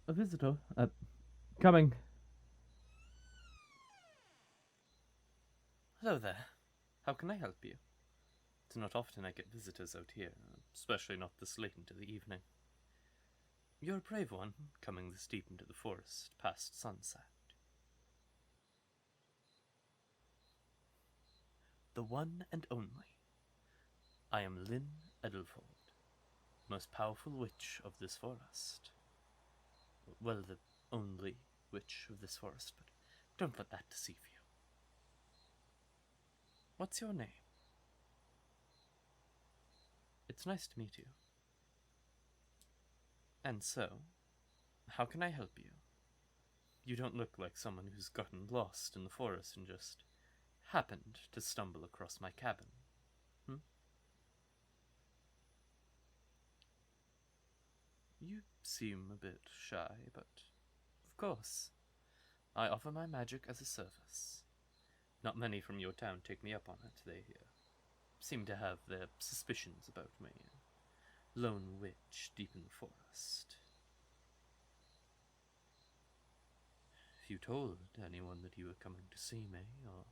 A visitor? Coming. Hello there. How can I help you? It's not often I get visitors out here, especially not this late into the evening. You're a brave one, coming this deep into the forest past sunset. The one and only. I am Lynn Edelfold, most powerful witch of this forest. Well, the only witch of this forest, but don't let that deceive you. What's your name? It's nice to meet you. And so, how can I help you? You don't look like someone who's gotten lost in the forest and just happened to stumble across my cabin. You seem a bit shy, but of course, I offer my magic as a service. Not many from your town take me up on it. They seem to have their suspicions about me. Lone witch deep in the forest. If you told anyone that you were coming to see me, or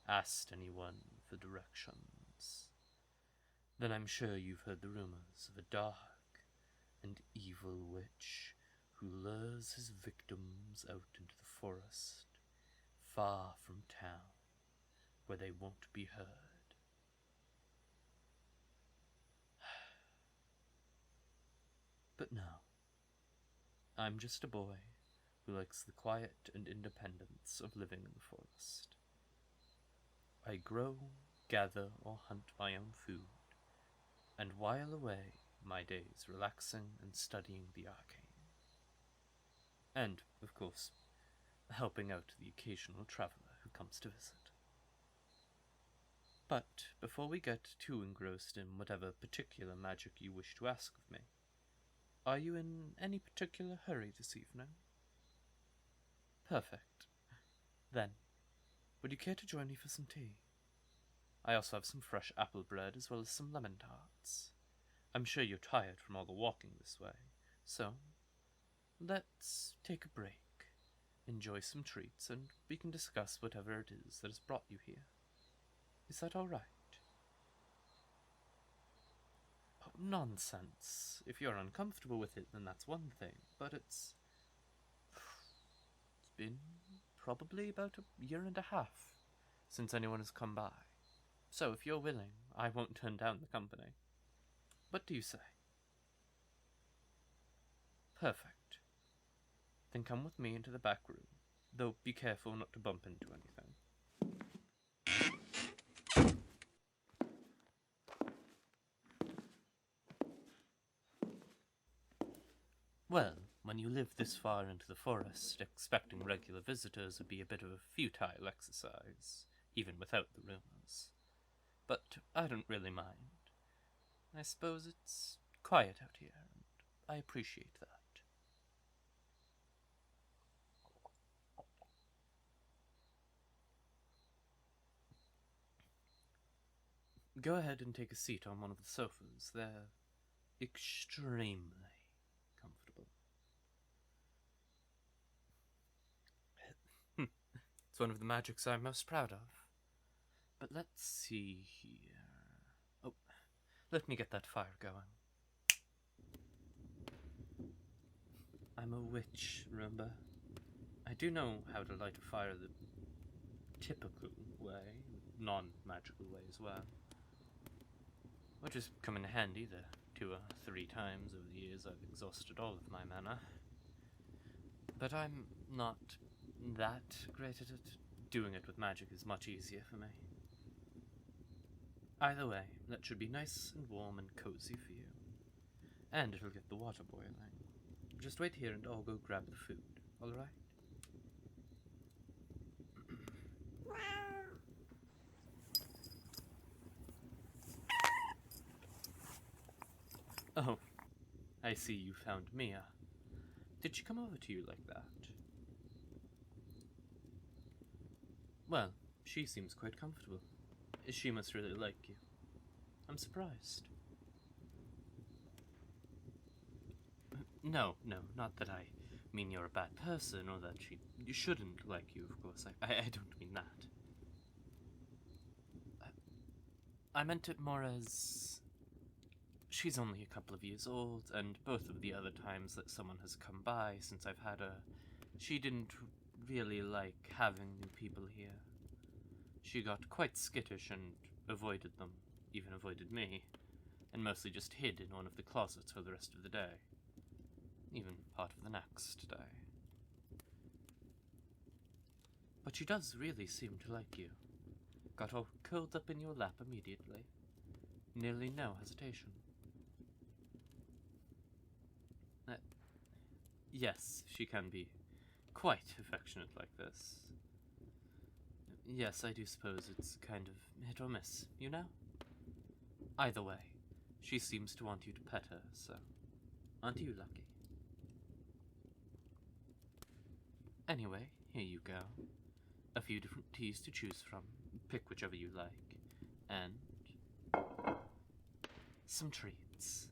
asked anyone for directions, then I'm sure you've heard the rumors of a dark and evil witch who lures his victims out into the forest, far from town, where they won't be heard. But no, I'm just a boy who likes the quiet and independence of living in the forest. I grow, gather, or hunt my own food, and while away my days relaxing and studying the arcane. And, of course, helping out the occasional traveller who comes to visit. But before we get too engrossed in whatever particular magic you wish to ask of me, are you in any particular hurry this evening? Perfect. Then, would you care to join me for some tea? I also have some fresh apple bread as well as some lemon tarts. I'm sure you're tired from all the walking this way, so let's take a break, enjoy some treats, and we can discuss whatever it is that has brought you here. Is that all right? Oh, nonsense. If you're uncomfortable with it, then that's one thing, but it's been probably about a year and a half since anyone has come by. So if you're willing, I won't turn down the company. What do you say? Perfect. Then come with me into the back room, though be careful not to bump into anything. Well, when you live this far into the forest, expecting regular visitors would be a bit of a futile exercise, even without the rumors. But I don't really mind. I suppose it's quiet out here, and I appreciate that. Go ahead and take a seat on one of the sofas. They're extremely comfortable. It's one of the magics I'm most proud of. But let's see here. Oh, let me get that fire going. I'm a witch, remember? I do know how to light a fire the typical way, non-magical way as well. Which has come in handy the 2 or 3 times over the years I've exhausted all of my mana. But I'm not that great at it. Doing it with magic is much easier for me. Either way, that should be nice and warm and cozy for you. And it'll get the water boiling. Just wait here and I'll go grab the food, alright? Oh, I see you found Mia. Did she come over to you like that? Well, she seems quite comfortable. She must really like you. I'm surprised. No, not that I mean you're a bad person or that you shouldn't like you, of course. I don't mean that. I meant it more as... She's only a couple of years old, and both of the other times that someone has come by since I've had her, she didn't really like having new people here. She got quite skittish and avoided them, even avoided me, and mostly just hid in one of the closets for the rest of the day. Even part of the next day. But she does really seem to like you. Got all curled up in your lap immediately. Nearly no hesitation. Yes, she can be quite affectionate like this. Yes, I do suppose it's kind of hit or miss, you know? Either way, she seems to want you to pet her, so aren't you lucky? Anyway, here you go. A few different teas to choose from. Pick whichever you like. And some treats.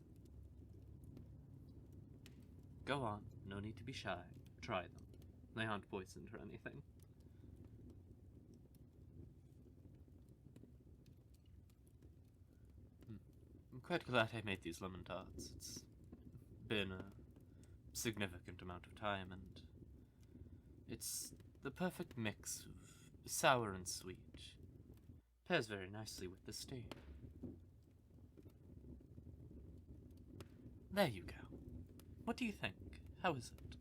Go on, no need to be shy. Try them. They aren't poisoned or anything. I'm quite glad I made these lemon tarts. It's been a significant amount of time, and it's the perfect mix of sour and sweet. Pairs very nicely with this tea. There you go. What do you think? How is it?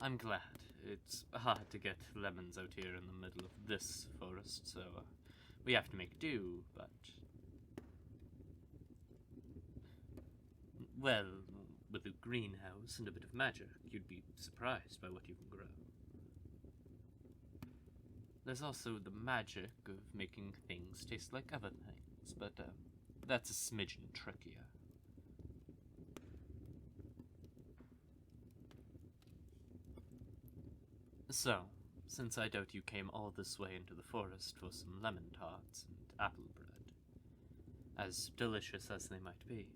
I'm glad. It's hard to get lemons out here in the middle of this forest, so we have to make do, but... Well, with a greenhouse and a bit of magic, you'd be surprised by what you can grow. There's also the magic of making things taste like other things, but that's a smidgen trickier. So, since I doubt you came all this way into the forest for some lemon tarts and apple bread, as delicious as they might be,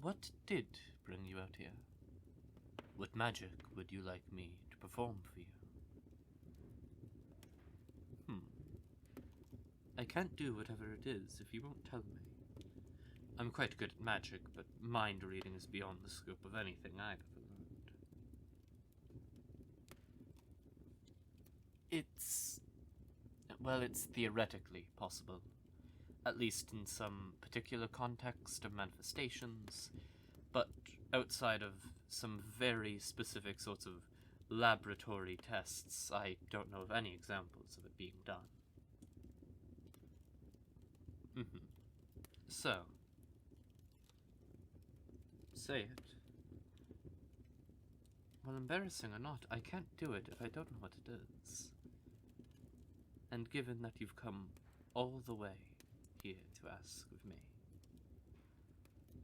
what did bring you out here? What magic would you like me to perform for you? I can't do whatever it is if you won't tell me. I'm quite good at magic, but mind reading is beyond the scope of anything I've ever learned. It's theoretically possible. At least in some particular context of manifestations, but outside of some very specific sorts of laboratory tests, I don't know of any examples of it being done. So, say it. Well, embarrassing or not, I can't do it if I don't know what it is. And given that you've come all the way here to ask of me,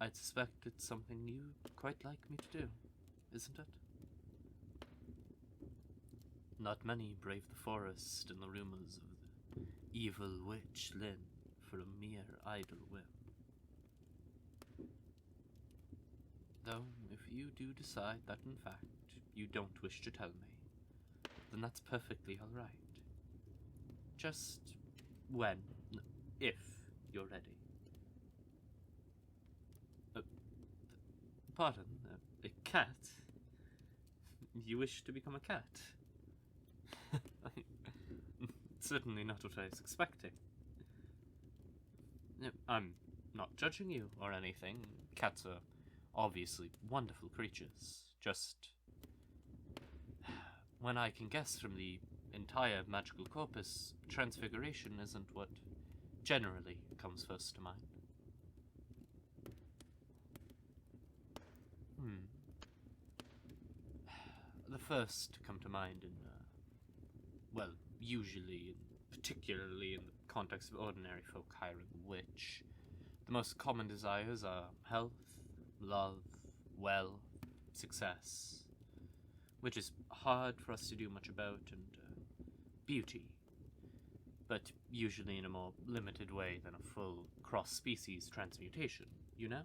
I'd suspect it's something you'd quite like me to do, isn't it? Not many brave the forest and the rumours of the evil witch Lynn for a mere idle whim. Though, if you do decide that in fact you don't wish to tell me, then that's perfectly alright. Just if you're ready. Pardon, a cat? You wish to become a cat? Certainly not what I was expecting. I'm not judging you or anything. Cats are obviously wonderful creatures. Just when I can guess from the entire magical corpus, transfiguration isn't what generally comes first to mind. The first to come to mind in, usually, particularly in the context of ordinary folk hiring a witch, the most common desires are health, love, wealth, success, which is hard for us to do much about, and beauty, but usually in a more limited way than a full cross-species transmutation, you know?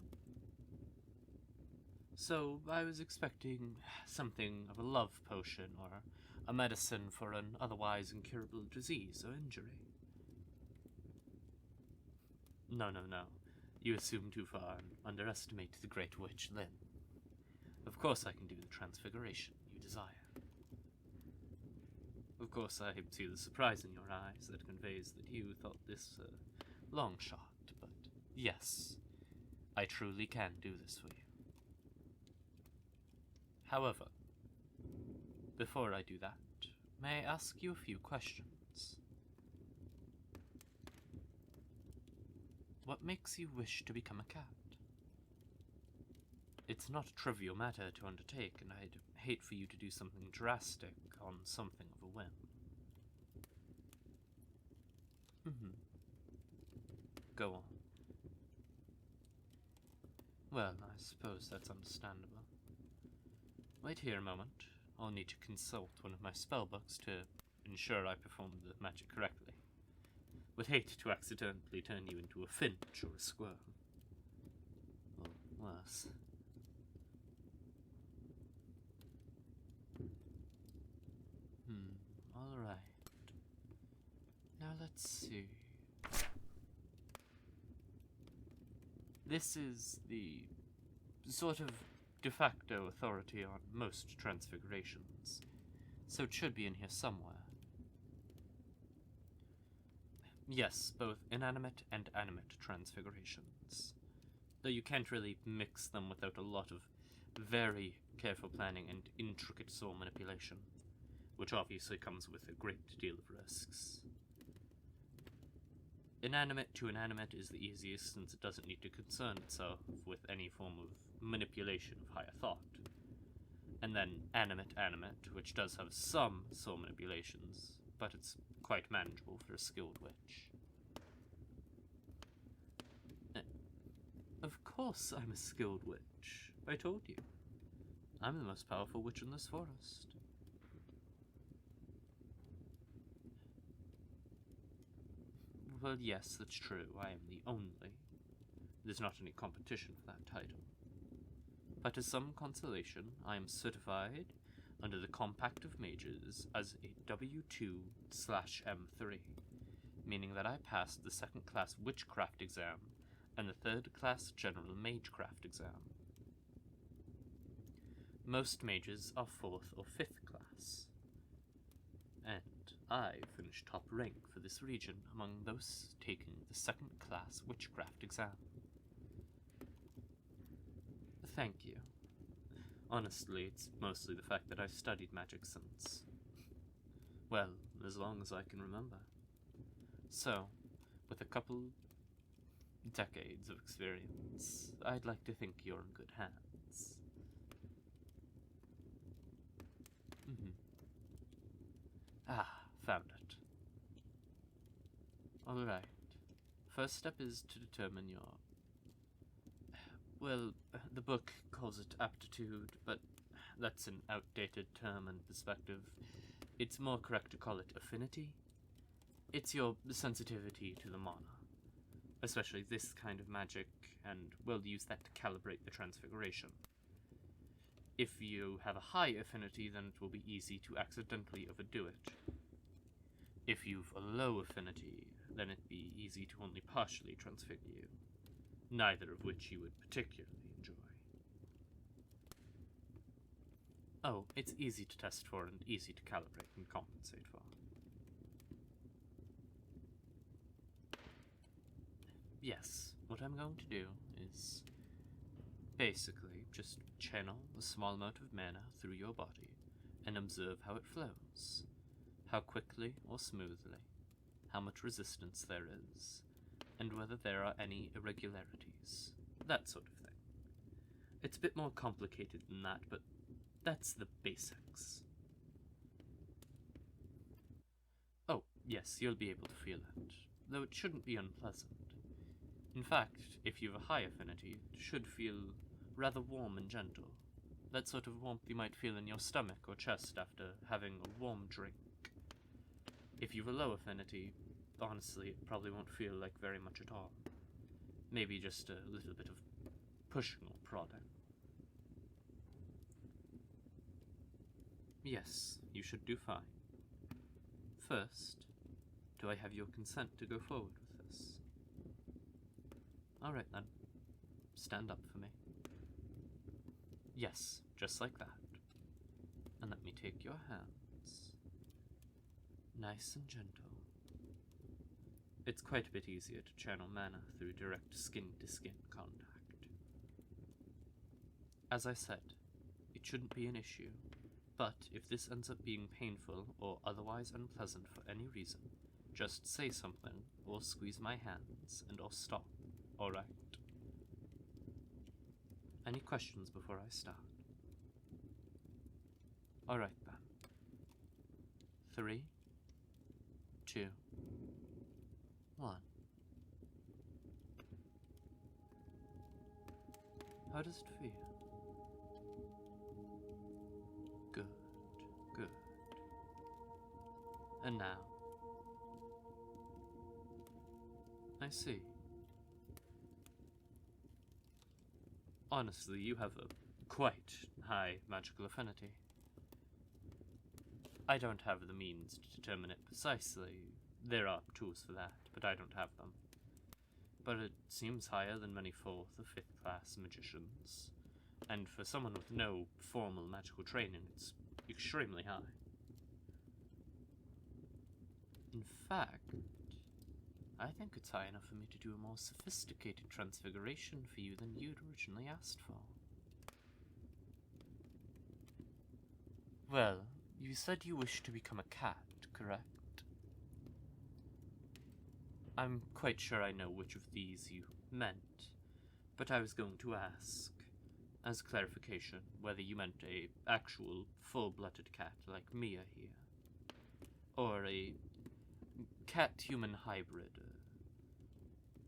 So, I was expecting something of a love potion or a medicine for an otherwise incurable disease or injury. No, no, no. You assume too far and underestimate the great witch Lynn. Of course I can do the transfiguration you desire. Of course I see the surprise in your eyes that conveys that you thought this a long shot, but yes, I truly can do this for you. However, before I do that, may I ask you a few questions? What makes you wish to become a cat? It's not a trivial matter to undertake, and I'd hate for you to do something drastic on something of a whim. Go on. Well, I suppose that's understandable. Wait here a moment. I'll need to consult one of my spellbooks to ensure I perform the magic correctly. Would hate to accidentally turn you into a finch or a squirrel. Or worse. Alright. Now let's see. This is the sort of de facto authority on most transfigurations, so it should be in here somewhere. Yes, both inanimate and animate transfigurations, though you can't really mix them without a lot of very careful planning and intricate soul manipulation, which obviously comes with a great deal of risks. Inanimate to inanimate is the easiest since it doesn't need to concern itself with any form of manipulation of higher thought. And then animate, which does have some soul manipulations, but it's quite manageable for a skilled witch. Of course I'm a skilled witch. I told you. I'm the most powerful witch in this forest. Well, yes, that's true. I am the only. There's not any competition for that title. But as some consolation, I am certified under the Compact of Mages as a W2/M3, meaning that I passed the 2nd class Witchcraft exam and the 3rd class General Magecraft exam. Most mages are 4th or 5th class, and I finished top rank for this region among those taking the 2nd class Witchcraft exam. Thank you. Honestly, it's mostly the fact that I've studied magic since, well, as long as I can remember. So, with a couple decades of experience, I'd like to think you're in good hands. Found it. Alright. First step is to determine your... Well, the book calls it aptitude, but that's an outdated term and perspective. It's more correct to call it affinity. It's your sensitivity to the mana, especially this kind of magic, and we'll use that to calibrate the transfiguration. If you have a high affinity, then it will be easy to accidentally overdo it. If you've a low affinity, then it'd be easy to only partially transfigure you, neither of which you would particularly enjoy. Oh, it's easy to test for and easy to calibrate and compensate for. Yes, what I'm going to do is basically just channel a small amount of mana through your body and observe how it flows. How quickly or smoothly, how much resistance there is, and whether there are any irregularities, that sort of thing. It's a bit more complicated than that, but that's the basics. Oh, yes, you'll be able to feel it, though it shouldn't be unpleasant. In fact, if you have a high affinity, it should feel rather warm and gentle. That sort of warmth you might feel in your stomach or chest after having a warm drink. If you've a low affinity, honestly, it probably won't feel like very much at all. Maybe just a little bit of pushing or prodding. Yes, you should do fine. First, do I have your consent to go forward with this? Alright then. Stand up for me. Yes, just like that. And let me take your hands. Nice and gentle. It's quite a bit easier to channel mana through direct skin-to-skin contact. As I said, it shouldn't be an issue, but if this ends up being painful or otherwise unpleasant for any reason, just say something or squeeze my hands and I'll stop, alright? Any questions before I start? Alright then. 3, 2, 1. How does it feel? Good, good. And now? I see. Honestly, you have a quite high magical affinity. I don't have the means to determine it precisely. There are tools for that, but I don't have them. But it seems higher than many 4th or 5th class magicians. And for someone with no formal magical training, it's extremely high. In fact, I think it's high enough for me to do a more sophisticated transfiguration for you than you'd originally asked for. Well, you said you wish to become a cat, correct? I'm quite sure I know which of these you meant, but I was going to ask, as clarification, whether you meant a actual full-blooded cat like Mia here, or a cat-human hybrid,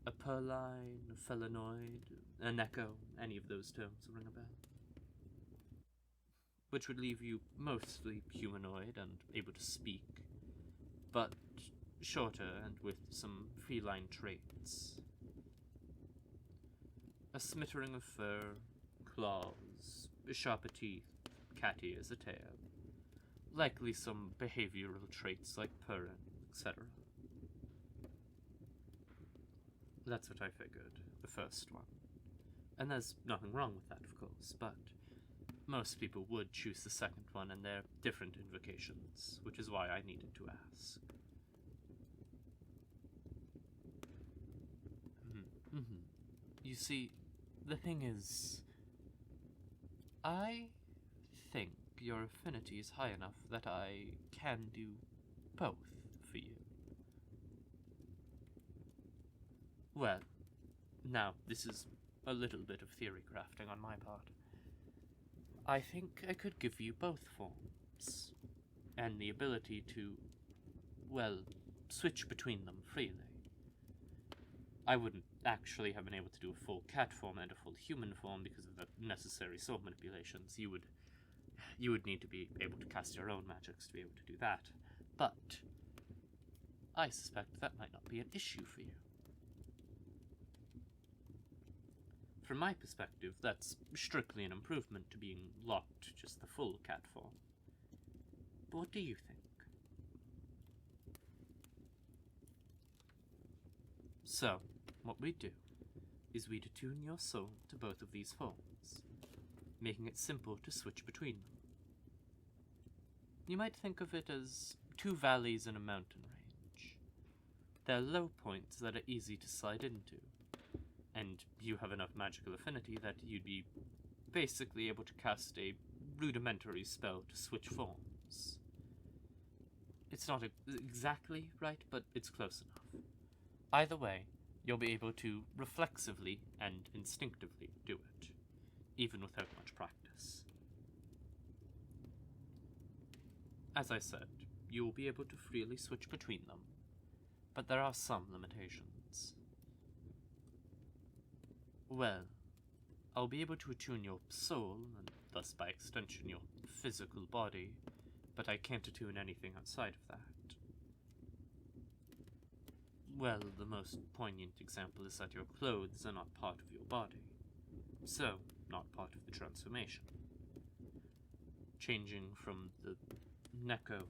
a purline, a felinoid, a Neko, any of those terms ring a bell. Which would leave you mostly humanoid and able to speak, but shorter and with some feline traits. A smattering of fur, claws, sharper teeth, cat ears, a tail. Likely some behavioral traits like purring, etc. That's what I figured, the first one. And there's nothing wrong with that, of course, but most people would choose the second one, and they're different invocations, which is why I needed to ask. You see, the thing is, I think your affinity is high enough that I can do both for you. Well, now, this is a little bit of theory crafting on my part. I think I could give you both forms, and the ability to, well, switch between them freely. I wouldn't actually have been able to do a full cat form and a full human form because of the necessary sword manipulations. You would need to be able to cast your own magics to be able to do that. But I suspect that might not be an issue for you. From my perspective, that's strictly an improvement to being locked just the full cat form. But what do you think? So, what we do is we attune your soul to both of these forms, making it simple to switch between them. You might think of it as 2 valleys in a mountain range. They're low points that are easy to slide into, and you have enough magical affinity that you'd be basically able to cast a rudimentary spell to switch forms. It's not exactly right, but it's close enough. Either way, you'll be able to reflexively and instinctively do it, even without much practice. As I said, you will be able to freely switch between them, but there are some limitations. Well, I'll be able to attune your soul, and thus by extension your physical body, but I can't attune anything outside of that. Well, the most poignant example is that your clothes are not part of your body, so not part of the transformation. changing from the Neko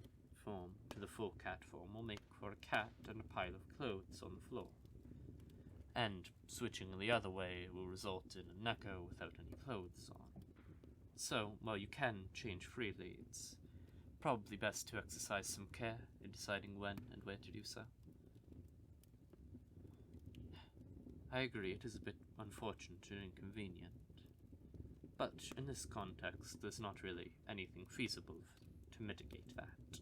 form to the full cat form will make for a cat and a pile of clothes on the floor. And switching the other way will result in a Neko without any clothes on. So, while you can change freely, it's probably best to exercise some care in deciding when and where to do so. I agree, it is a bit unfortunate and inconvenient. But in this context, there's not really anything feasible to mitigate that.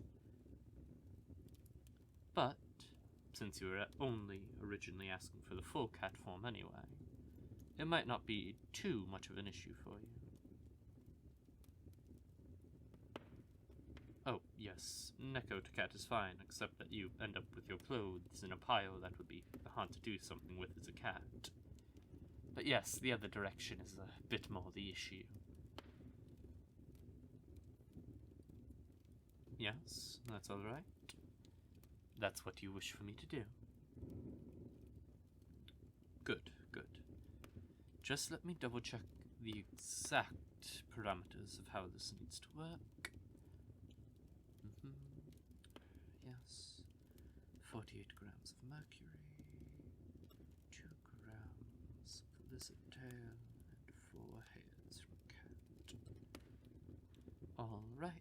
But, since you were only originally asking for the full cat form anyway, it might not be too much of an issue for you. Oh, yes, Neko to cat is fine, except that you end up with your clothes in a pile that would be hard to do something with as a cat. But yes, the other direction is a bit more the issue. Yes, that's alright. That's what you wish for me to do. Good, good. Just let me double check the exact parameters of how this needs to work. Yes. 48 grams of mercury, 2 grams of lizard tail, and 4 hairs from cat. Alright.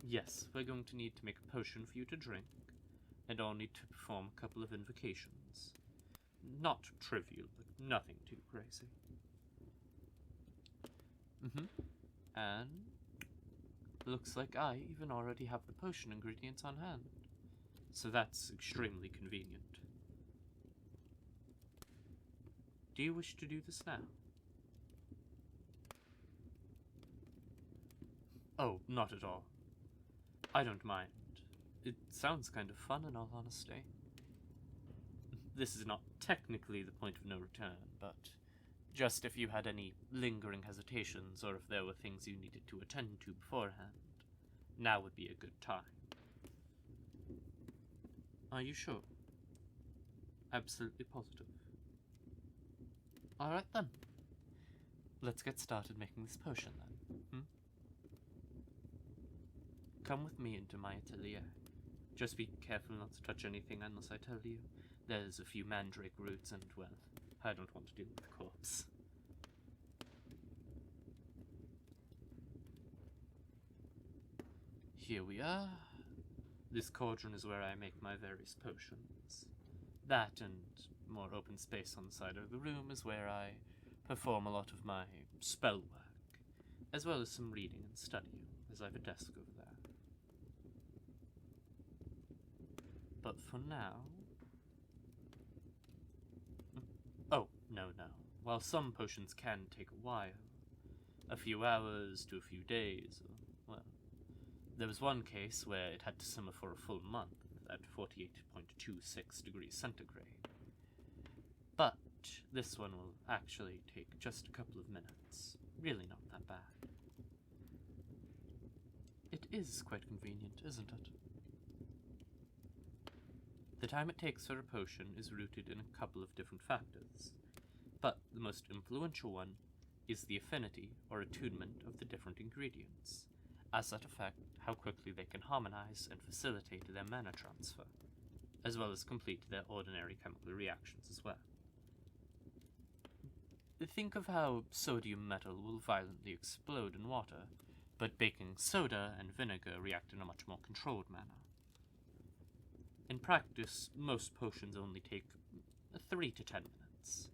Yes, we're going to need to make a potion for you to drink, and I'll need to perform a couple of invocations. Not trivial, but nothing too crazy. And looks like I even already have the potion ingredients on hand, so that's extremely convenient. Do you wish to do this now? Oh, not at all. I don't mind. It sounds kind of fun in all honesty. This is not technically the point of no return, but just if you had any lingering hesitations or if there were things you needed to attend to beforehand, now would be a good time. Are you sure? Absolutely positive. Alright then. Let's get started making this potion then. Come with me into my atelier. Just be careful not to touch anything unless I tell you. There's a few mandrake roots and, well, I don't want to deal with the corpse. Here we are. This cauldron is where I make my various potions. That and more open space on the side of the room is where I perform a lot of my spell work, as well as some reading and studying, as I have a desk over there. But for now... Oh, no. While some potions can take a while, a few hours to a few days, or, well, there was one case where it had to simmer for a full month at 48.26 degrees centigrade. But this one will actually take just a couple of minutes. Really not that bad. It is quite convenient, isn't it? The time it takes for a potion is rooted in a couple of different factors, but the most influential one is the affinity or attunement of the different ingredients, as that affect how quickly they can harmonize and facilitate their mana transfer, as well as complete their ordinary chemical reactions as well. Think of how sodium metal will violently explode in water, but baking soda and vinegar react in a much more controlled manner. In practice, most potions only take 3 to 10 minutes.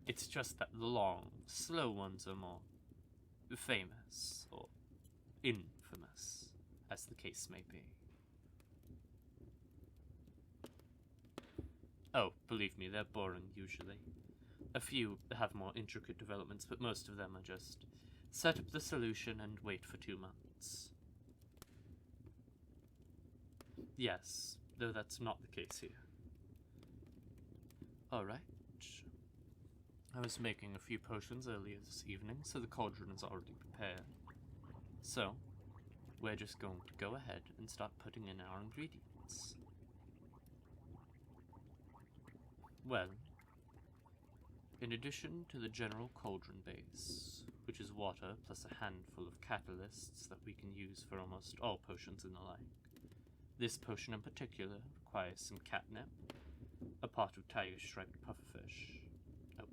It's just that the long, slow ones are more famous, or infamous, as the case may be. Oh, believe me, they're boring usually. A few have more intricate developments, but most of them are just set up the solution and wait for 2 months. Yes, though that's not the case here. Alright. I was making a few potions earlier this evening, so the cauldron is already prepared. So, we're just going to go ahead and start putting in our ingredients. Well, In addition to the general cauldron base, which is water plus a handful of catalysts that we can use for almost all potions and the like, this potion in particular requires some catnip, a pot of tiger-striped pufferfish.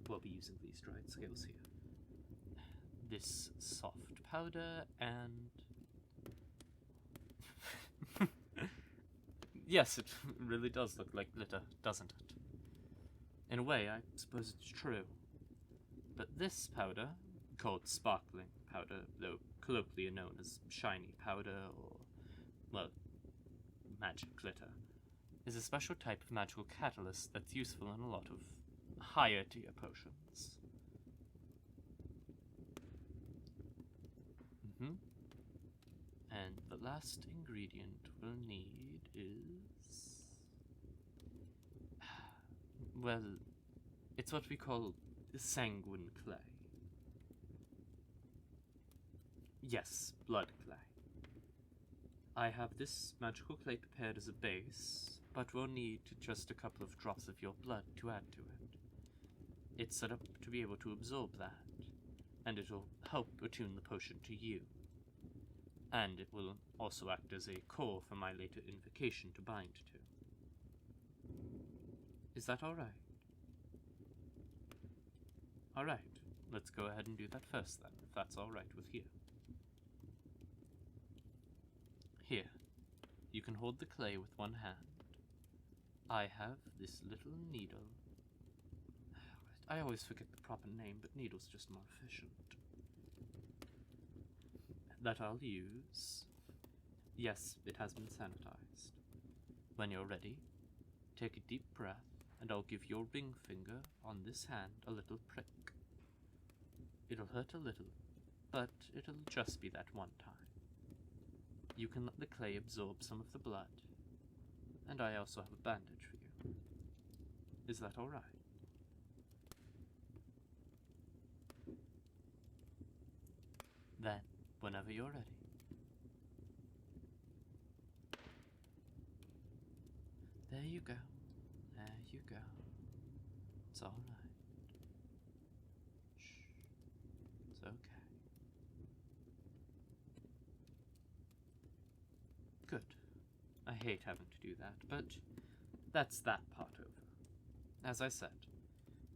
We'll be using these dried scales here. This soft powder and... Yes, it really does look like glitter, doesn't it? In a way, I suppose it's true. But this powder, called sparkling powder, though colloquially known as shiny powder or, well, magic glitter, is a special type of magical catalyst that's useful in a lot of higher tier potions. And the last ingredient we'll need is... well, it's what we call sanguine clay. Yes, blood clay. I have this magical clay prepared as a base, but we'll need just a couple of drops of your blood to add to it. It's set up to be able to absorb that, and it'll help attune the potion to you. And it will also act as a core for my later invocation to bind to. Is that alright? Alright, let's go ahead and do that first then, if that's alright with you. Here, you can hold the clay with one hand. I have this little needle. I always forget the proper name, but needle's just more efficient. That I'll use. Yes, it has been sanitized. When you're ready, take a deep breath, and I'll give your ring finger on this hand a little prick. It'll hurt a little, but it'll just be that one time. You can let the clay absorb some of the blood, and I also have a bandage for you. Is that alright? Then, whenever you're ready. There you go. There you go. It's alright. Shh. It's okay. Good. I hate having to do that, but that's that part over. As I said,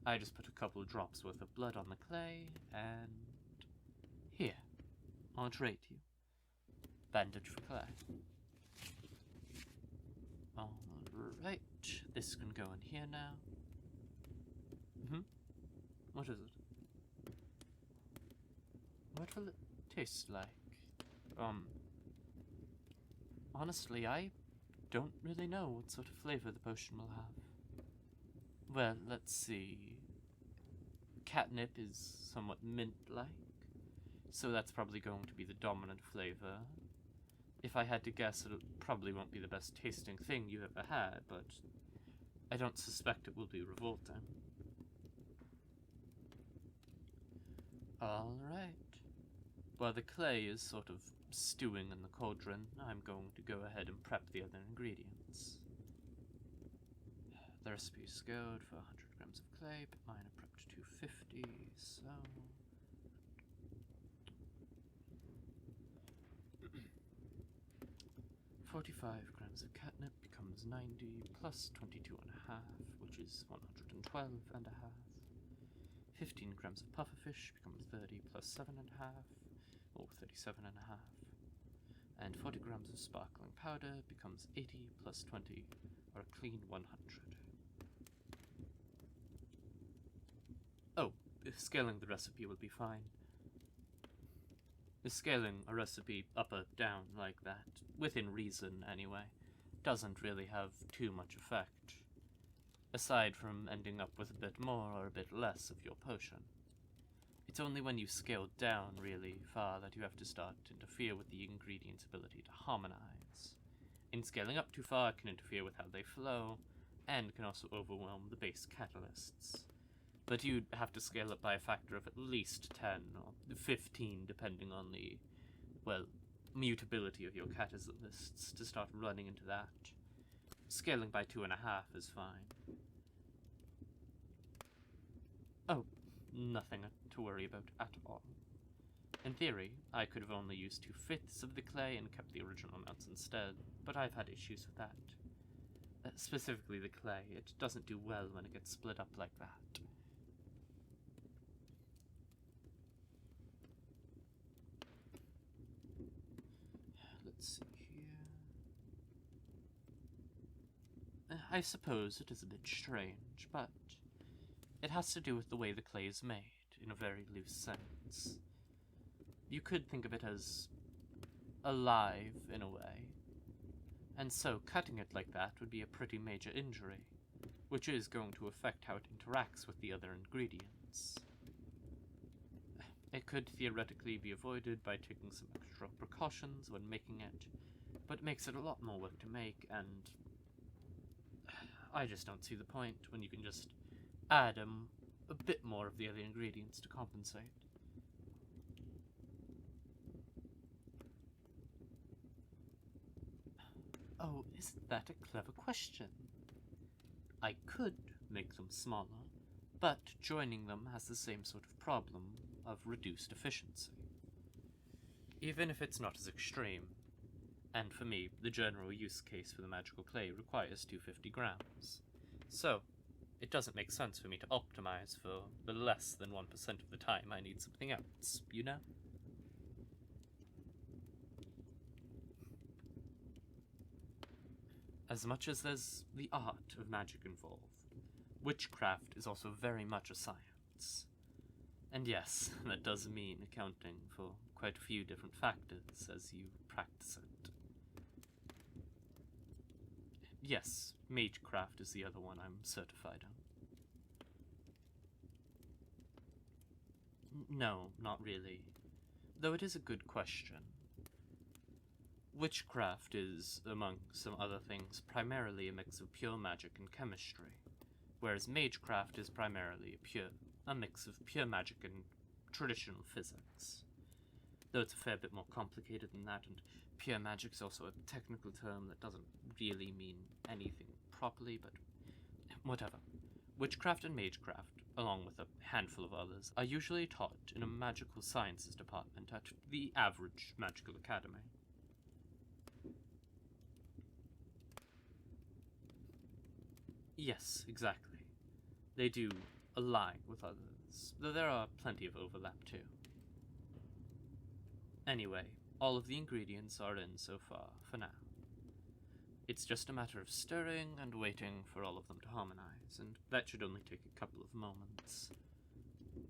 I just put a couple of drops worth of blood on the clay, and... here. I'll trade you. Bandage for clay. Alright, this can go in here now. What is it? What will it taste like? Honestly, I don't really know what sort of flavor the potion will have. Well, let's see. Catnip is somewhat mint-like, so that's probably going to be the dominant flavor. If I had to guess, it probably won't be the best tasting thing you've ever had, but I don't suspect it will be revolting. Alright. While the clay is sort of stewing in the cauldron, I'm going to go ahead and prep the other ingredients. The recipe is scaled for 100 grams of clay, but mine are prepped to 250, so... 45 grams of catnip becomes 90 plus 22.5, which is 112.5. 15 grams of pufferfish becomes 30 plus 7.5, or 37.5. And 40 grams of sparkling powder becomes 80 plus 20, or a clean 100. Oh, scaling the recipe will be fine. Scaling a recipe up or down like that, within reason anyway, doesn't really have too much effect, aside from ending up with a bit more or a bit less of your potion. It's only when you scale down really far that you have to start to interfere with the ingredient's ability to harmonize. In scaling up too far, it can interfere with how they flow, and can also overwhelm the base catalysts. But you'd have to scale it by a factor of at least 10 or 15, depending on the, well, mutability of your catalysts to start running into that. Scaling by 2.5 is fine. Oh, nothing to worry about at all. In theory, I could have only used 2/5 of the clay and kept the original amounts instead, but I've had issues with that. Specifically the clay, it doesn't do well when it gets split up like that. Let's see here. I suppose it is a bit strange, but it has to do with the way the clay is made, in a very loose sense. You could think of it as alive, in a way, and so cutting it like that would be a pretty major injury, which is going to affect how it interacts with the other ingredients. It could theoretically be avoided by taking some extra precautions when making it, but it makes it a lot more work to make, and I just don't see the point when you can just add a bit more of the other ingredients to compensate. Oh, isn't that a clever question? I could make them smaller, but joining them has the same sort of problem of reduced efficiency. Even if it's not as extreme, and for me, the general use case for the magical clay requires 250 grams. So, it doesn't make sense for me to optimize for the less than 1% of the time I need something else, you know? As much as there's the art of magic involved, witchcraft is also very much a science. And yes, that does mean accounting for quite a few different factors as you practice it. Yes, magecraft is the other one I'm certified on. No, not really. Though it is a good question. Witchcraft is, among some other things, primarily a mix of pure magic and chemistry, whereas magecraft is primarily a mix of pure magic and traditional physics. Though it's a fair bit more complicated than that, and pure magic is also a technical term that doesn't really mean anything properly, but whatever. Witchcraft and magecraft, along with a handful of others, are usually taught in a magical sciences department at the average magical academy. Yes, exactly. They do align with others, though there are plenty of overlap too. Anyway, all of the ingredients are in so far, for now. It's just a matter of stirring and waiting for all of them to harmonize, and that should only take a couple of moments.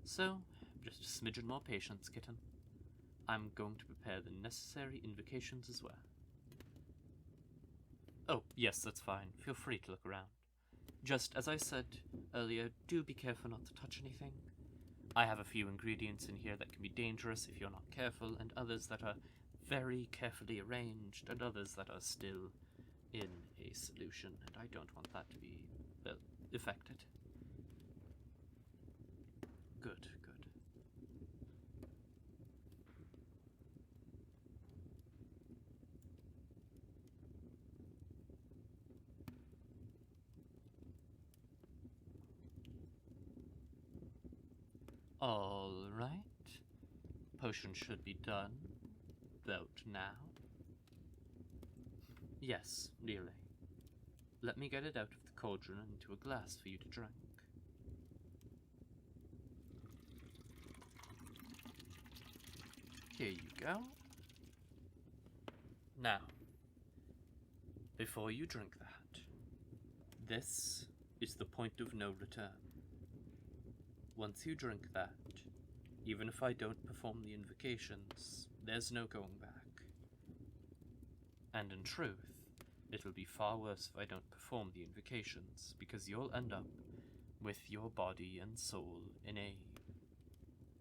So, just a smidgen more patience, kitten. I'm going to prepare the necessary invocations as well. Oh, yes, that's fine. Feel free to look around. Just as I said earlier, do be careful not to touch anything. I have a few ingredients in here that can be dangerous if you're not careful, and others that are very carefully arranged, and others that are still in a solution, and I don't want that to be, well, affected. Good, good. Alright. Potion should be done. About now. Yes, really. Let me get it out of the cauldron and into a glass for you to drink. Here you go. Now, before you drink that, this is the point of no return. Once you drink that, even if I don't perform the invocations, there's no going back. And in truth, it'll be far worse if I don't perform the invocations, because you'll end up with your body and soul in a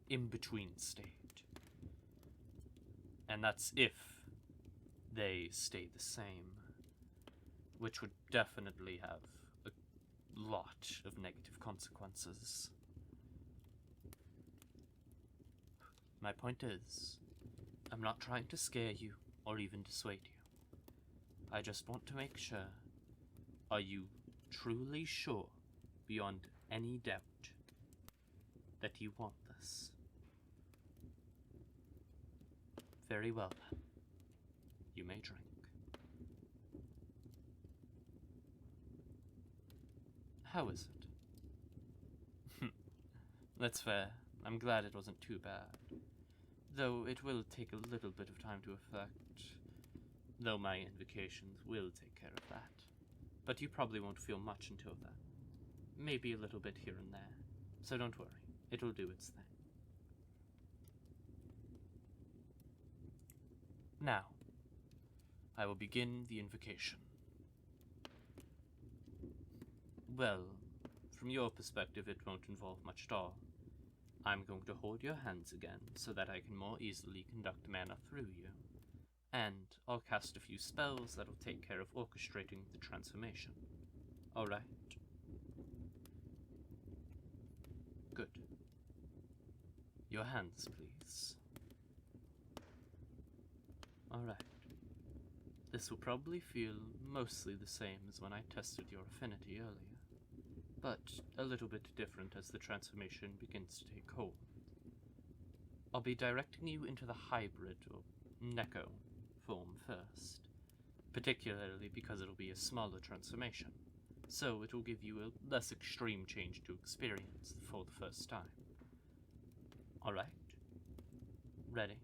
in-between state. And that's if they stay the same, which would definitely have a lot of negative consequences. My point is, I'm not trying to scare you or even dissuade you. I just want to make sure, are you truly sure, beyond any doubt, that you want this. Very well then. You may drink. How is it? That's fair. I'm glad it wasn't too bad. Though it will take a little bit of time to affect. Though my invocations will take care of that. But you probably won't feel much until then. Maybe a little bit here and there. So don't worry. It'll do its thing. Now, I will begin the invocation. Well, from your perspective, it won't involve much at all. I'm going to hold your hands again so that I can more easily conduct mana through you. And I'll cast a few spells that'll take care of orchestrating the transformation. Alright? Good. Your hands, please. Alright. This will probably feel mostly the same as when I tested your affinity earlier, but a little bit different as the transformation begins to take hold. I'll be directing you into the hybrid, or Neko, form first, particularly because it'll be a smaller transformation, so it will give you a less extreme change to experience for the first time. Alright? Ready?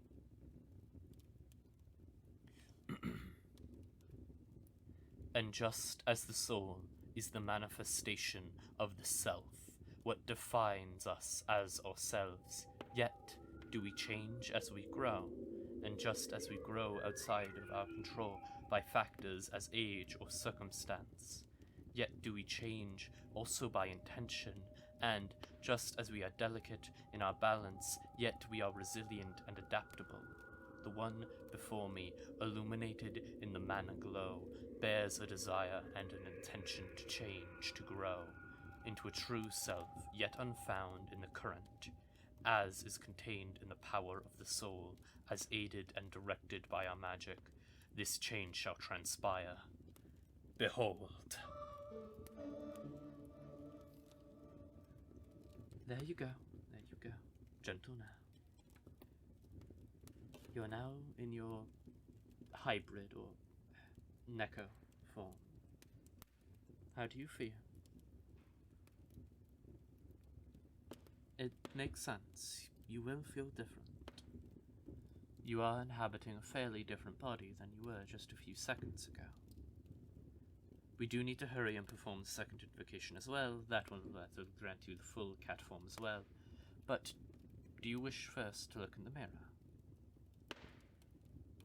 And just as the soul is the manifestation of the self, what defines us as ourselves, yet do we change as we grow, and just as we grow outside of our control by factors as age or circumstance, yet do we change also by intention, and just as we are delicate in our balance, yet we are resilient and adaptable. The one before me, illuminated in the mana glow, bears a desire and an intention to change, to grow, into a true self, yet unfound in the current, as is contained in the power of the soul, as aided and directed by our magic. This change shall transpire. Behold. There you go, there you go. Gentle now. You are now in your hybrid or Neko form. How do you feel? It makes sense. You will feel different. You are inhabiting a fairly different body than you were just a few seconds ago. We do need to hurry and perform the second invocation as well. That will grant you the full cat form as well. But do you wish first to look in the mirror?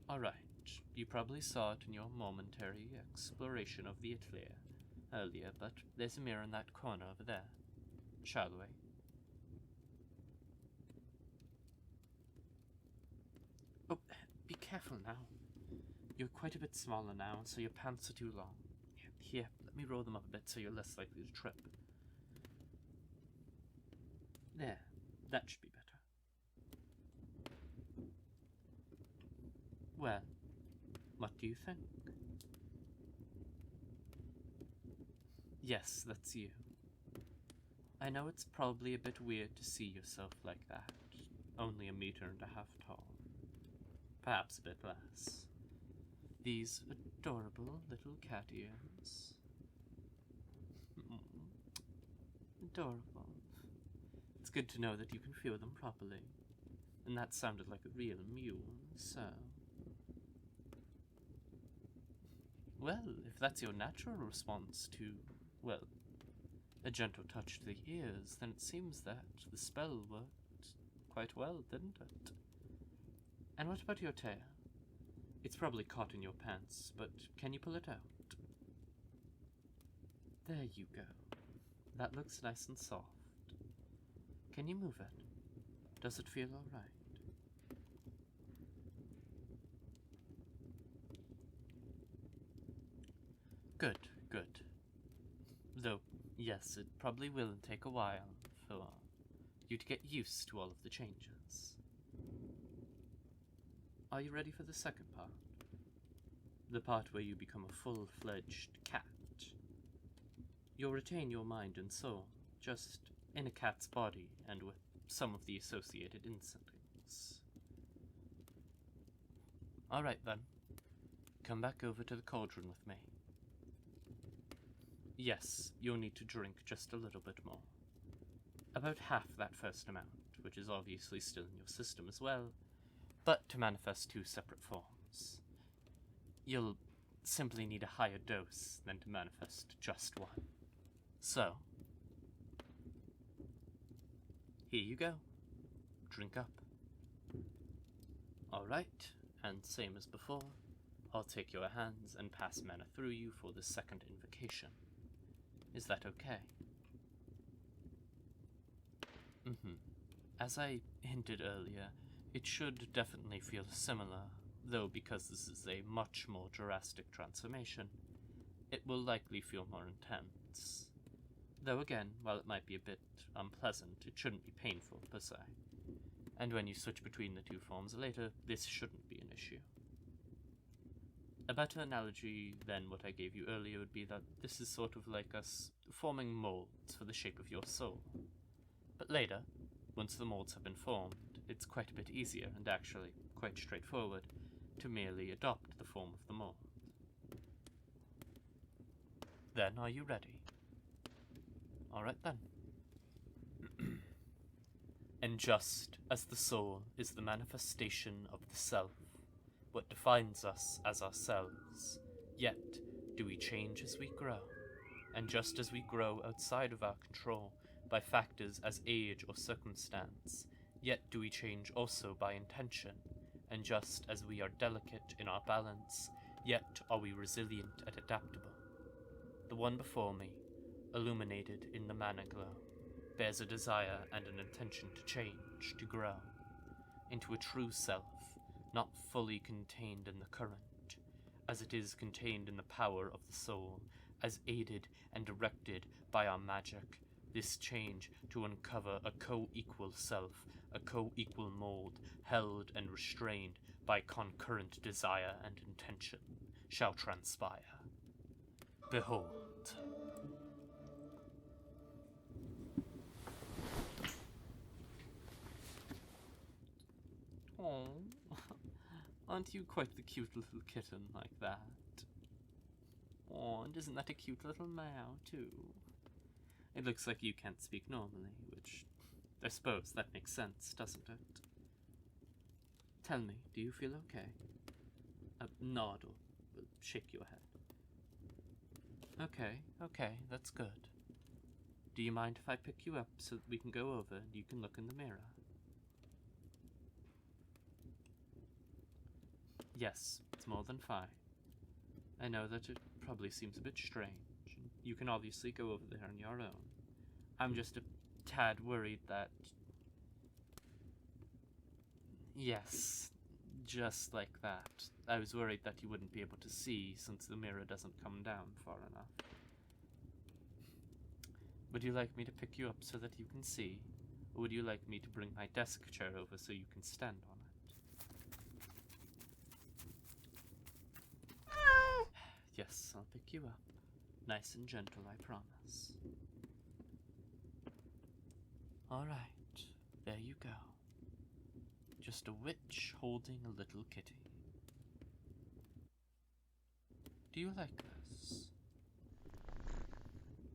Alright, you probably saw it in your momentary exploration of the LileLlia earlier, but there's a mirror in that corner over there. Shall we? Oh, be careful now. You're quite a bit smaller now, so your pants are too long. Here, let me roll them up a bit so you're less likely to trip. There, that should be better. Well, what do you think? Yes, that's you. I know it's probably a bit weird to see yourself like that, only 1.5 meters tall. Perhaps a bit less. These adorable little cat ears. Adorable. It's good to know that you can feel them properly. And that sounded like a real mew, so... Well, if that's your natural response to, well, a gentle touch to the ears, then it seems that the spell worked quite well, didn't it? And what about your tail? It's probably caught in your pants, but can you pull it out? There you go. That looks nice and soft. Can you move it? Does it feel alright? Good, good. Though, yes, it probably will take a while for you to get used to all of the changes. Are you ready for the second part? The part where you become a full-fledged cat. You'll retain your mind and soul, just in a cat's body and with some of the associated incidents. Alright then, come back over to the cauldron with me. Yes, you'll need to drink just a little bit more. About half that first amount, which is obviously still in your system as well, but to manifest 2 separate forms. You'll simply need a higher dose than to manifest just one. So, here you go. Drink up. Alright, and same as before, I'll take your hands and pass mana through you for the second invocation. Is that okay? As I hinted earlier, it should definitely feel similar, though because this is a much more drastic transformation, it will likely feel more intense. Though again, while it might be a bit unpleasant, it shouldn't be painful per se. And when you switch between the 2 forms later, this shouldn't be an issue. A better analogy than what I gave you earlier would be that this is sort of like us forming molds for the shape of your soul. But later, once the molds have been formed, it's quite a bit easier, and actually quite straightforward, to merely adopt the form of the mold. Then, are you ready? Alright then. And just as the soul is the manifestation of the self, what defines us as ourselves, yet do we change as we grow. And just as we grow outside of our control by factors as age or circumstance, yet do we change also by intention. And just as we are delicate in our balance, yet are we resilient and adaptable. The one before me, illuminated in the mana glow, bears a desire and an intention to change, to grow, into a true self, not fully contained in the current, as it is contained in the power of the soul, as aided and directed by our magic, this change to uncover a co-equal self, a co-equal mold, held and restrained by concurrent desire and intention, shall transpire. Behold. Oh, aren't you quite the cute little kitten like that? Oh, and isn't that a cute little meow, too? It looks like you can't speak normally, which I suppose that makes sense, doesn't it? Tell me, do you feel okay? Nod or shake your head. Okay, that's good. Do you mind if I pick you up so that we can go over and you can look in the mirror? Yes, it's more than fine. I know that it probably seems a bit strange. You can obviously go over there on your own. I'm just a tad worried that... Yes, just like that. I was worried that you wouldn't be able to see since the mirror doesn't come down far enough. Would you like me to pick you up so that you can see? Or would you like me to bring my desk chair over so you can stand on it? Yes, I'll pick you up. Nice and gentle, I promise. Alright, there you go. Just a witch holding a little kitty. Do you like this?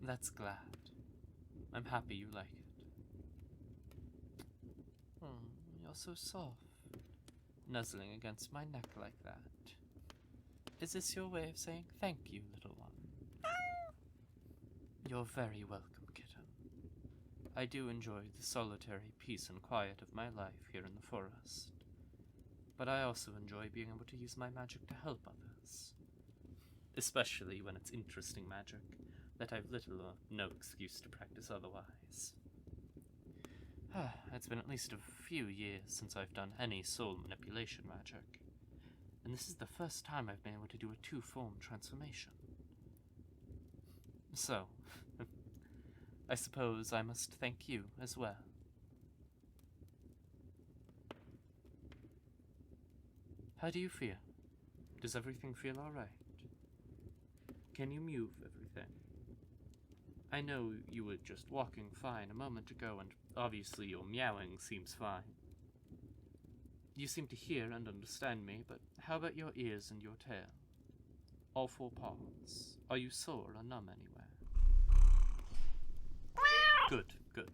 That's glad. I'm happy you like it. You're so soft. Nuzzling against my neck like that. Is this your way of saying thank you, little one? You're very welcome, kitten. I do enjoy the solitary peace and quiet of my life here in the forest. But I also enjoy being able to use my magic to help others. Especially when it's interesting magic that I've little or no excuse to practice otherwise. It's been at least a few years since I've done any soul manipulation magic. And this is the first time I've been able to do a 2-form transformation. So, I suppose I must thank you as well. How do you feel? Does everything feel alright? Can you move everything? I know you were just walking fine a moment ago, and Obviously, your meowing seems fine. You seem to hear and understand me, but how about your ears and your tail? All four parts. Are you sore or numb anywhere? Good, good.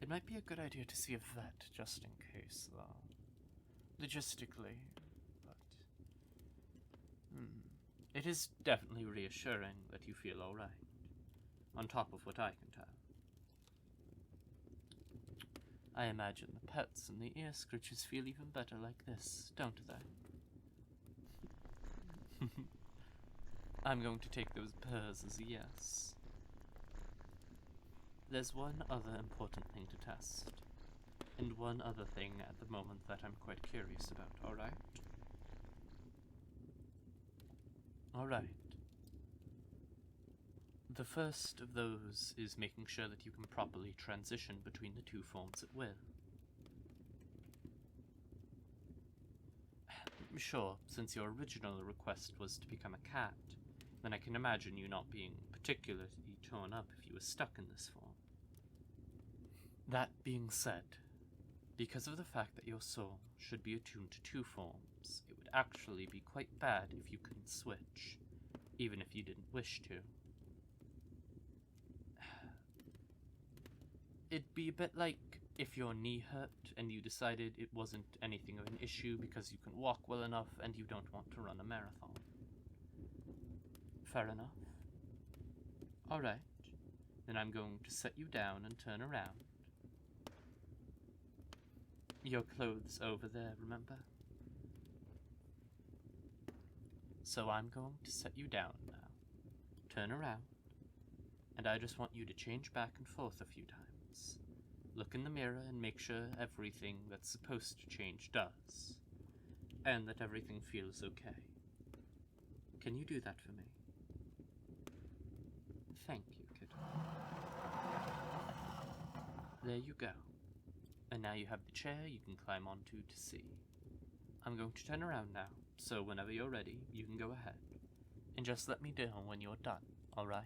It might be a good idea to see a vet, just in case, though. Logistically, but... It is definitely reassuring that you feel alright. On top of what I can tell. I imagine the pets and the ear scritches feel even better like this, don't they? I'm going to take those purrs as a yes. There's one other important thing to test. And one other thing at the moment that I'm quite curious about, alright? Alright. The first of those is making sure that you can properly transition between the two forms at will. Sure, since your original request was to become a cat, then I can imagine you not being particularly torn up if you were stuck in this form. That being said, because of the fact that your soul should be attuned to two forms, it would actually be quite bad if you couldn't switch, even if you didn't wish to. It'd be a bit like if your knee hurt and you decided it wasn't anything of an issue because you can walk well enough and you don't want to run a marathon. Fair enough. Alright, then I'm going to set you down and turn around. Your clothes over there, remember? So I'm going to set you down now. Turn around. And I just want you to change back and forth a few times. Look in the mirror and make sure everything that's supposed to change does. And that everything feels okay. Can you do that for me? Thank you, kiddo. There you go. And now you have the chair you can climb onto to see. I'm going to turn around now, so whenever you're ready, you can go ahead. And just let me know when you're done, alright?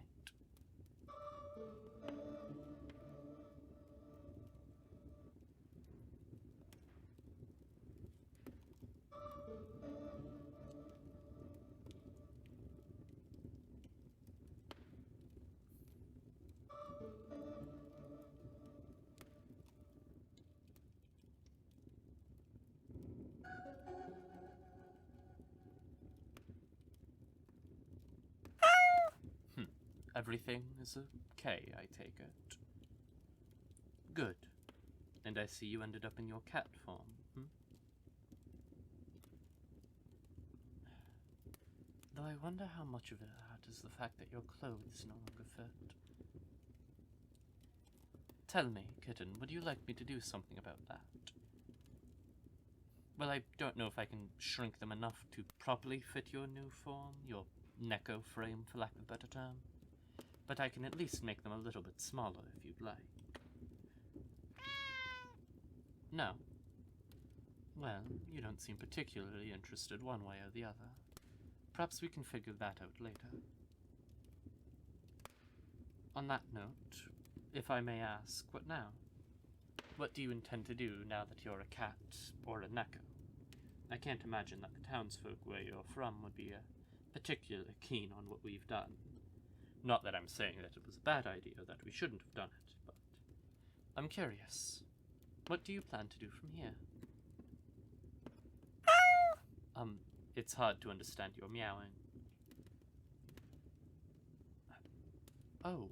Everything is okay, I take it. Good. And I see you ended up in your cat form, Though I wonder how much of that is the fact that your clothes no longer fit. Tell me, kitten, would you like me to do something about that? Well, I don't know if I can shrink them enough to properly fit your new form, your Neko frame, for lack of a better term. But I can at least make them a little bit smaller if you'd like. No? Well, you don't seem particularly interested one way or the other. Perhaps we can figure that out later. On that note, if I may ask, what now? What do you intend to do now that you're a cat or a Neko? I can't imagine that the townsfolk where you're from would be particularly keen on what we've done. Not that I'm saying that it was a bad idea, or that we shouldn't have done it, but I'm curious. What do you plan to do from here? It's hard to understand your meowing. Oh,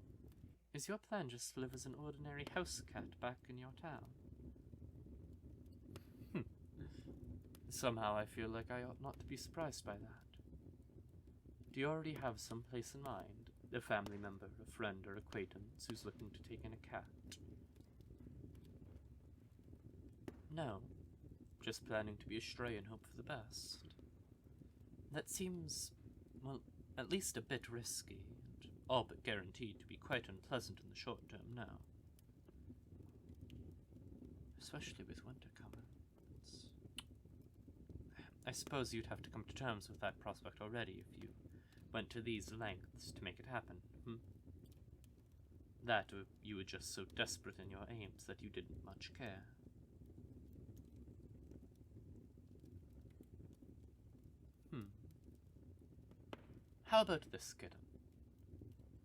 is your plan just to live as an ordinary house cat back in your town? Somehow I feel like I ought not to be surprised by that. Do you already have some place in mind? A family member, a friend, or acquaintance who's looking to take in a cat? No, just planning to be a stray and hope for the best. That seems, well, at least a bit risky, and all but guaranteed to be quite unpleasant in the short term now. Especially with winter coming. I suppose you'd have to come to terms with that prospect already if you went to these lengths to make it happen, That or you were just so desperate in your aims that you didn't much care. How about this, kitten?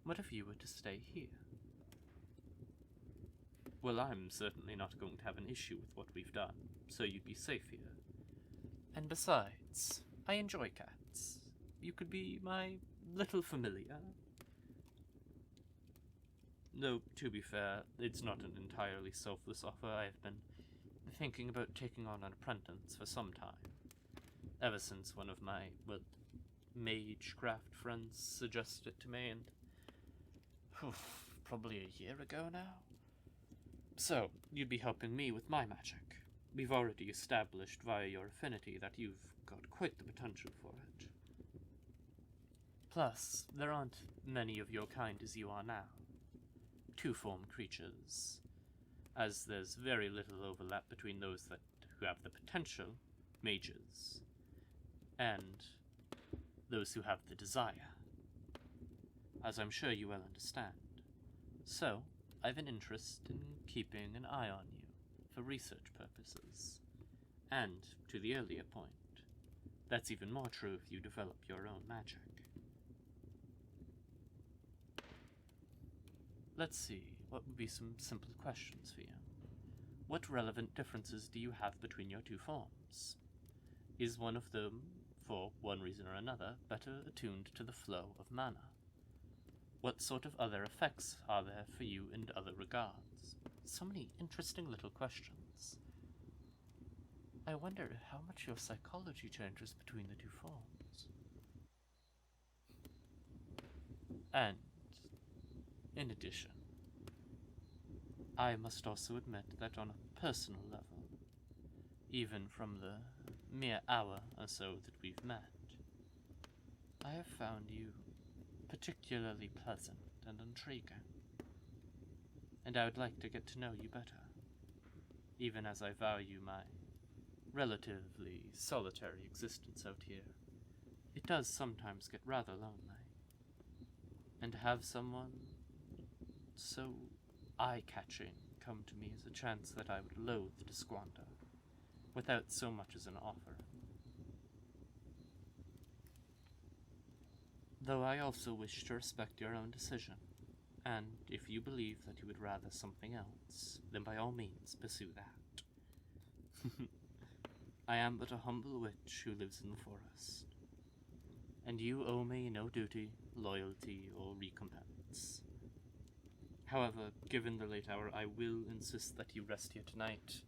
What if you were to stay here? Well, I'm certainly not going to have an issue with what we've done, so you'd be safe here. And besides, I enjoy cats. You could be my little familiar. Though, to be fair, it's not an entirely selfless offer. I've been thinking about taking on an apprentice for some time. Ever since one of my, magecraft friends suggested it to me, and probably a year ago now. So, you'd be helping me with my magic. We've already established via your affinity that you've got quite the potential for it. Plus, there aren't many of your kind as you are now. Two-form creatures, as there's very little overlap between those who have the potential, mages, and those who have the desire, as I'm sure you well understand. So, I've an interest in keeping an eye on you for research purposes. And, to the earlier point, that's even more true if you develop your own magic. Let's see, what would be some simple questions for you? What relevant differences do you have between your two forms? Is one of them, for one reason or another, better attuned to the flow of mana? What sort of other effects are there for you in other regards? So many interesting little questions. I wonder how much your psychology changes between the two forms. And, in addition, I must also admit that on a personal level, even from the mere hour or so that we've met, I have found you particularly pleasant and intriguing, and I would like to get to know you better, even as I value my relatively solitary existence out here. It does sometimes get rather lonely, and to have someone so eye-catching come to me as a chance that I would loathe to squander, without so much as an offer. Though I also wish to respect your own decision, and if you believe that you would rather something else, then by all means pursue that. I am but a humble witch who lives in the forest, and you owe me no duty, loyalty, or recompense. However, given the late hour, I will insist that you rest here tonight,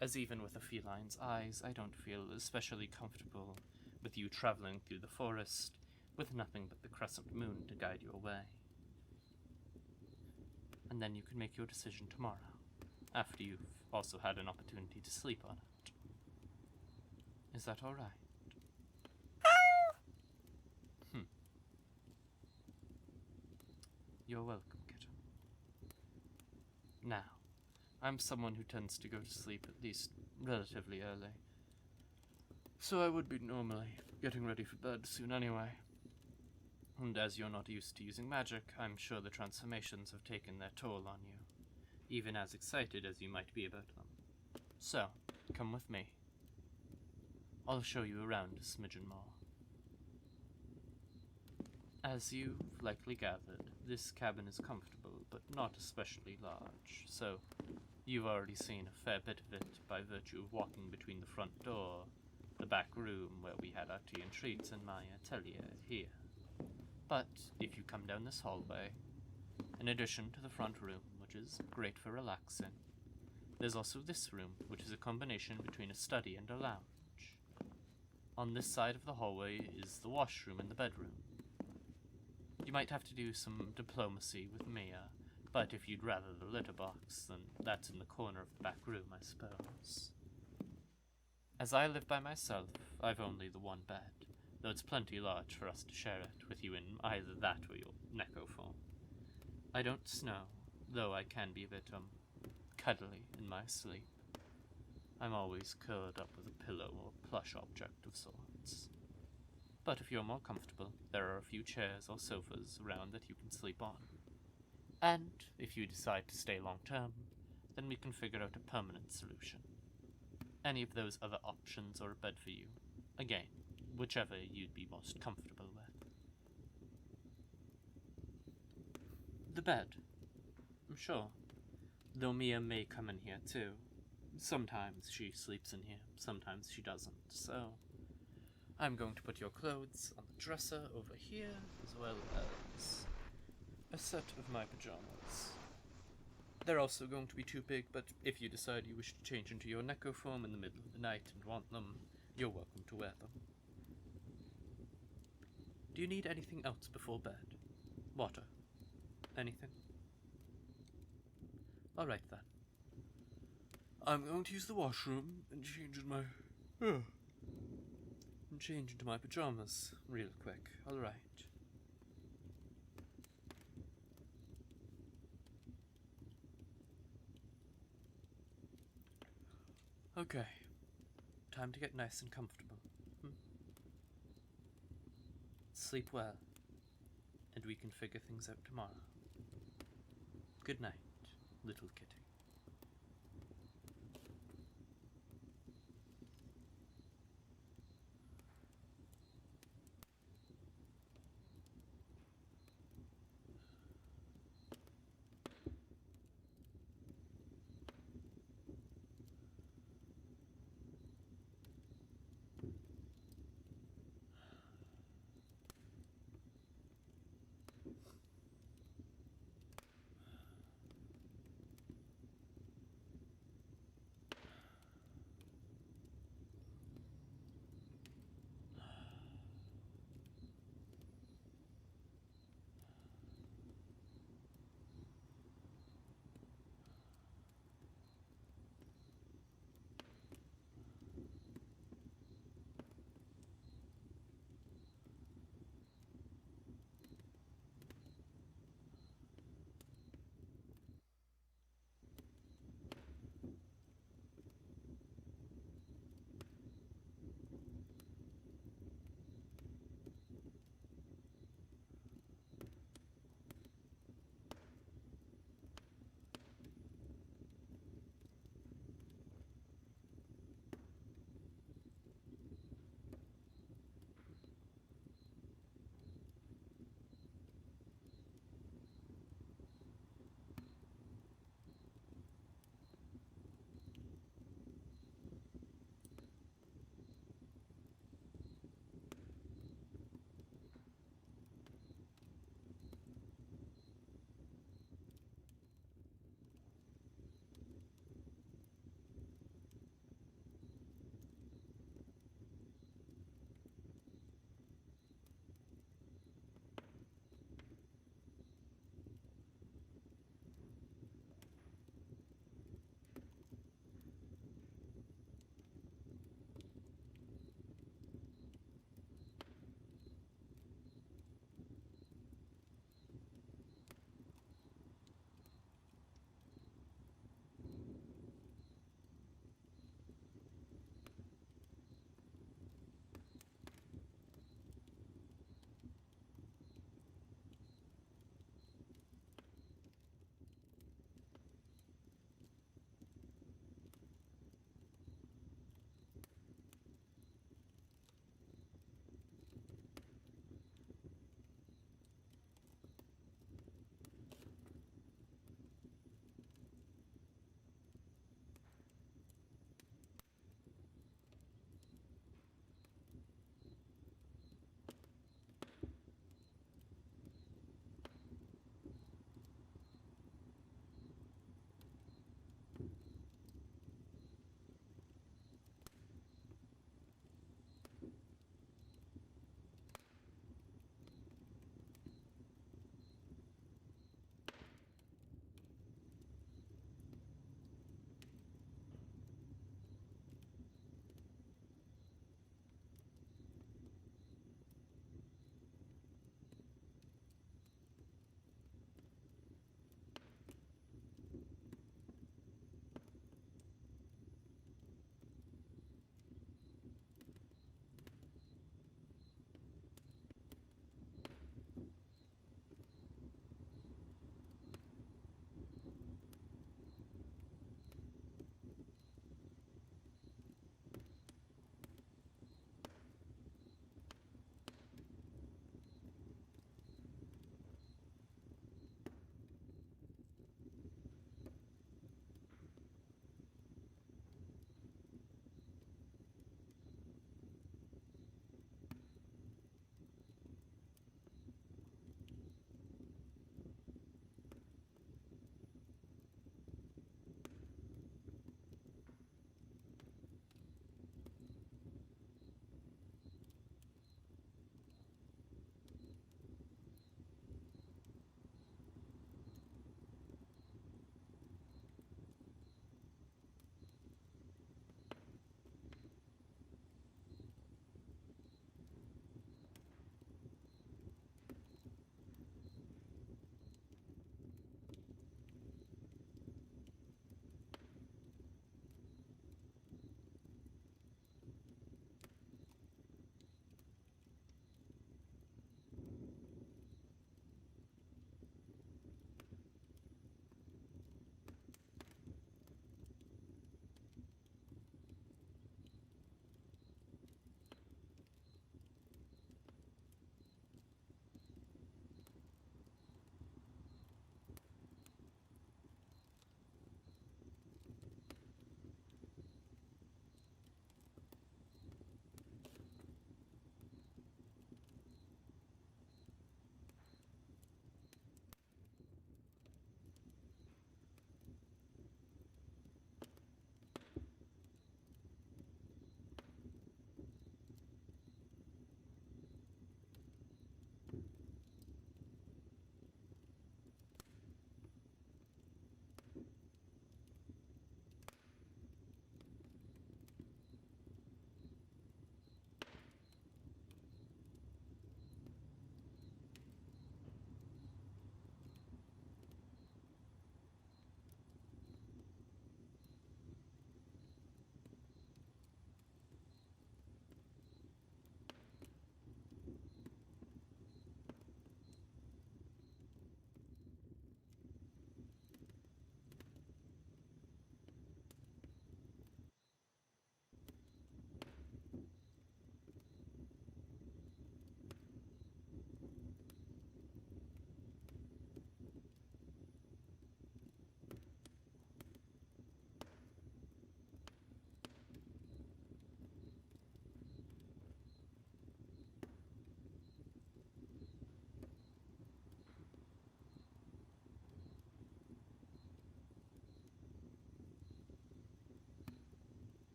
as even with a feline's eyes, I don't feel especially comfortable with you traveling through the forest with nothing but the crescent moon to guide your way. And then you can make your decision tomorrow, after you've also had an opportunity to sleep on it. Is that all right? You're welcome, kitten. Now, I'm someone who tends to go to sleep at least relatively early, so I would be normally getting ready for bed soon anyway. And as you're not used to using magic, I'm sure the transformations have taken their toll on you, even as excited as you might be about them. So, come with me. I'll show you around a smidgen more. As you've likely gathered, this cabin is comfortable, but not especially large, so you've already seen a fair bit of it by virtue of walking between the front door, the back room where we had our tea and treats, and my atelier here. But if you come down this hallway, in addition to the front room, which is great for relaxing, there's also this room, which is a combination between a study and a lounge. On this side of the hallway is the washroom and the bedroom. You might have to do some diplomacy with Mia, but if you'd rather the litter box, then that's in the corner of the back room, I suppose. As I live by myself, I've only the one bed, though it's plenty large for us to share it with you in either that or your Neko form. I don't snow, though I can be a bit, cuddly in my sleep. I'm always curled up with a pillow or plush object of sorts. But if you're more comfortable, there are a few chairs or sofas around that you can sleep on. And if you decide to stay long term, then we can figure out a permanent solution. Any of those other options are a bed for you. Again, whichever you'd be most comfortable with. The bed. Sure. Though Mia may come in here too. Sometimes she sleeps in here, sometimes she doesn't, so I'm going to put your clothes on the dresser over here, as well as a set of my pajamas. They're also going to be too big, but if you decide you wish to change into your Neko form in the middle of the night and want them, you're welcome to wear them. Do you need anything else before bed? Water? Anything? Alright then. I'm going to use the washroom and change into my pajamas real quick. Alright. Okay. Time to get nice and comfortable. Sleep well, and we can figure things out tomorrow. Good night, little kitty.